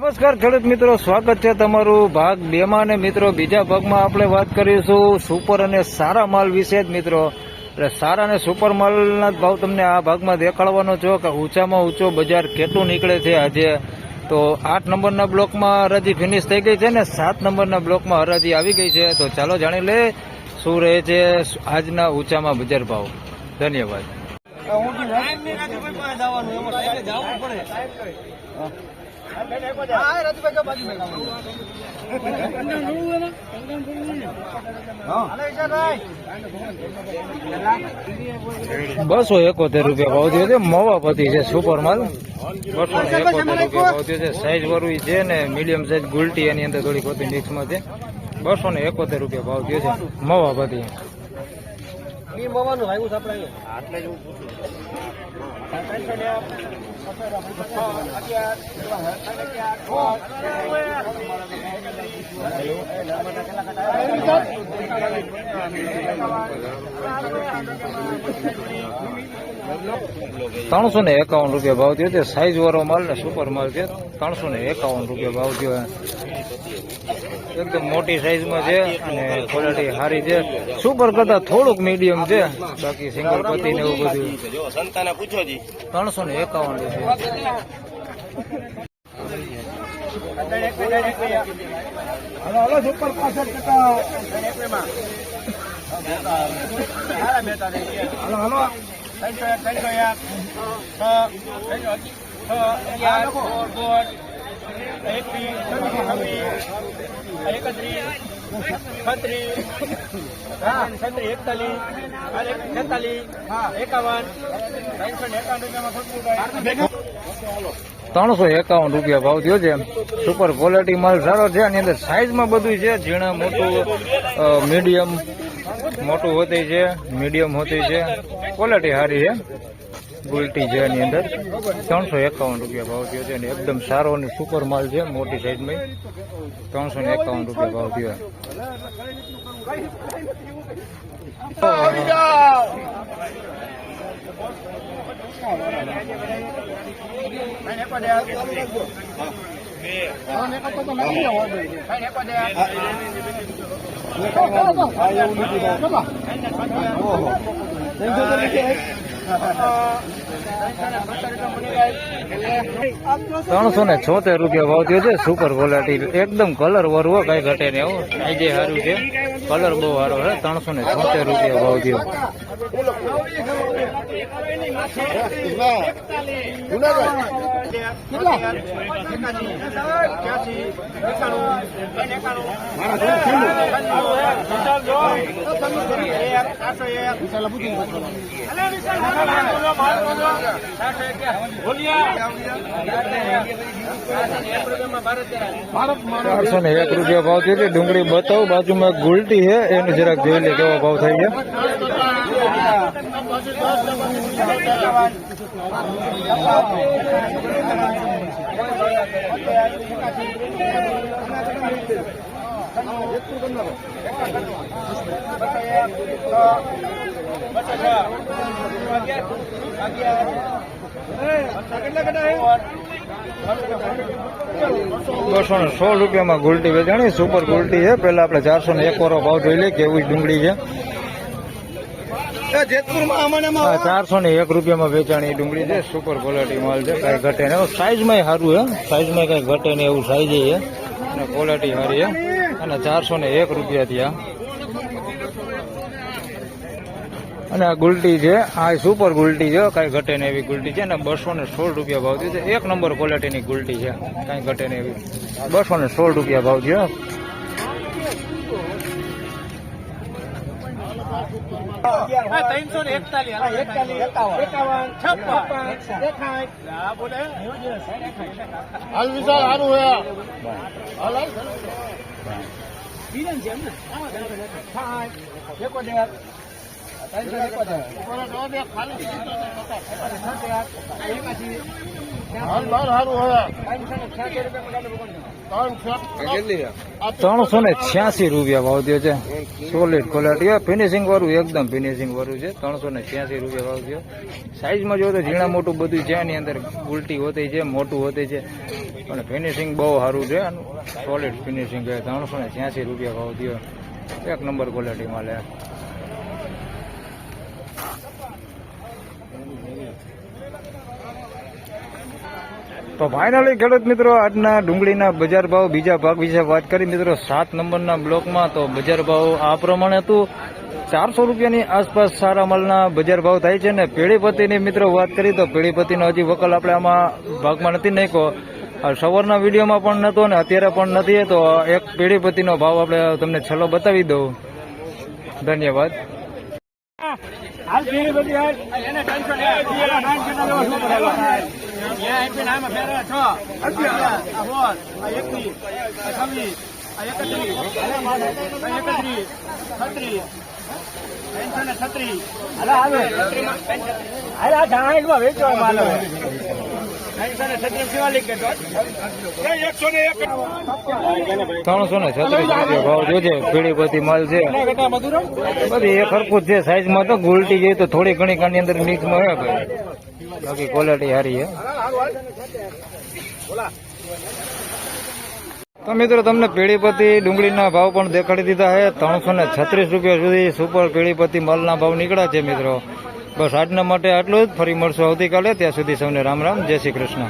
નમસ્કાર ખેડૂત મિત્રો, સ્વાગત છે તમારું ભાગ 2 માં અને મિત્રો બીજા ભાગમાં આપણે વાત કરીશું સુપર અને સારા માલ વિશે જ મિત્રો. એટલે સારા અને સુપર માલના જ ભાવ તમને આ ભાગમાં દેખાડવાનો છો કે ઊંચામાં ઊંચો બજાર કેટલું નીકળે છે આજે. તો 8 નંબરના બ્લોકમાં હરાજી ફિનિશ થઈ ગઈ છે ને 7 નંબરના બ્લોકમાં હરાજી આવી ગઈ છે. તો ચાલો જાણી લે શું રહે છે આજના ઊંચામાં બજાર ભાવ. ધન્યવાદ. ₹271 ભાવ થયો છે. મવાપતિ છે સુપર માલ. 271 ભાવ થયો છે. સાઈઝ વાળું છે ને મીડિયમ સાઈઝ ગુલટી એની અંદર થોડી ખોટી મિક્સમાં છે. ₹271 ભાવ થયો છે મવાપતિ. ₹351 ભાવ થયો છે. સાઈઝ વાળો માલ ને સુપર માલ છે. ₹351 ભાવ થયો. એકદમ મોટી સાઈઝમાં છે અને ક્વોલિટી સારી છે. સુપર કરતા થોડુંક મીડિયમ છે, બાકી સિંગલ પતિ ને એવું બધું. 351 ભાવ થયો છે. સુપર ક્વોલિટી માલ સારો છે. આની અંદર સાઈઝમાં બધું છે. ઝીણા મોટું મીડિયમ મોટું હોતી છે, મીડિયમ હોતી છે. ક્વોલિટી સારી છે. ગુલટી છે એની અંદર. ₹351 ભાવ થયો છે અને એકદમ સારો અને સુપર માલ છે. મોટી સાઈઝમાં ₹351 ભાવ થયો. ₹376 ભાવ થયો છે. સુપર ક્વોલિટી એકદમ કલર વરવો કઈ ઘટે ને એવું આજે સારું છે. કલર બહુ સારો છે. ₹376 ભાવ થયો. ₹401 ભાવ થયો છે. ડુંગળી બતાવો બાજુમાં ગુલટી છે એનું જરાક જોઈ લે કેવો ભાવ થઈ ગયા. ₹216 ગુલટી વેચાણી. સુપર ગુલટી છે. પેલા આપણે 401 વાળો ભાવ જોઈ લે કેવી ડુંગળી છે. ₹401 વેચાણી ડુંગળી છે. સુપર ક્વોલિટી માલ છે. કઈ ઘટે ને. સાઈઝમાં સારું છે. સાઈઝમાં કઈ ઘટે ને એવું સાઈઝ છે અને ક્વોલિટી સારી છે. અને ₹401 થયા. અને આ ગુલટી છે. આ સુપર ગુલટી છે. કઈ ઘટે ને એવી ગુલટી છે. અને ₹216 ભાવ છે. 1 નંબર ક્વોલિટીની ગુલટી છે. કઈ ઘટે ને એવી. ₹216 ભાવ છે. ₹386 ભાવ થયો છે. સોલિડ ક્વોલિટી, ફિનિશિંગ વાળું, એકદમ ફિનિશિંગ વાળું છે. ₹386 ભાવ થયો. સાઈઝમાં જો તો ઝીણા મોટું બધું છે, એની અંદર ઉલટી હોતી છે, મોટું હોતી છે, અને ફિનિશિંગ બહુ સારું છે. સોલિડ ફિનિશિંગ છે. ₹386 ભાવ થયો. એક નંબર ક્વોલિટી માલે. તો ફાઇનલી ખેડૂત મિત્રો, આજના ડુંગળીના બજાર ભાવ બીજા ભાગ વિશે વાત કરી મિત્રો 7 નંબરના બ્લોકમાં. તો બજાર ભાવ આ પ્રમાણે હતું. ₹400 આસપાસ સારા માલના બજાર ભાવ થાય છે. ને પેઢીપતિની મિત્રો વાત કરી તો પેઢીપતિનો હજી વકલ આપણે આમાં ભાગમાં નથી નાખ્યો. સવારના વિડીયોમાં પણ નહોતો ને અત્યારે પણ નથી. તો એક પેઢીપતિનો ભાવ આપણે તમને છેલ્લો બતાવી દઉં. ધન્યવાદ. ₹336 ભાવ જોજે. પેઢીપતિ માલ છે, બધી એક હરખું જ છે. સાઈઝમાં તો ગુલટી ગઈ તો થોડી ઘણી કાની અંદર મિક્સમાં હે ભાઈ, બાકી ક્વોલિટી સારી છે. તો મિત્રો તમને પેઢીપતિ ડુંગળીના ભાવ પણ દેખાડી દીધા છે. ₹336 સુધી સુપર પેઢીપતિ માલના ભાવ નીકળ્યા છે મિત્રો. બસ આજના માટે આટલું જ. ફરી મળશું આવતીકાલે. ત્યાં સુધી સૌને રામ રામ, જય શ્રી કૃષ્ણ.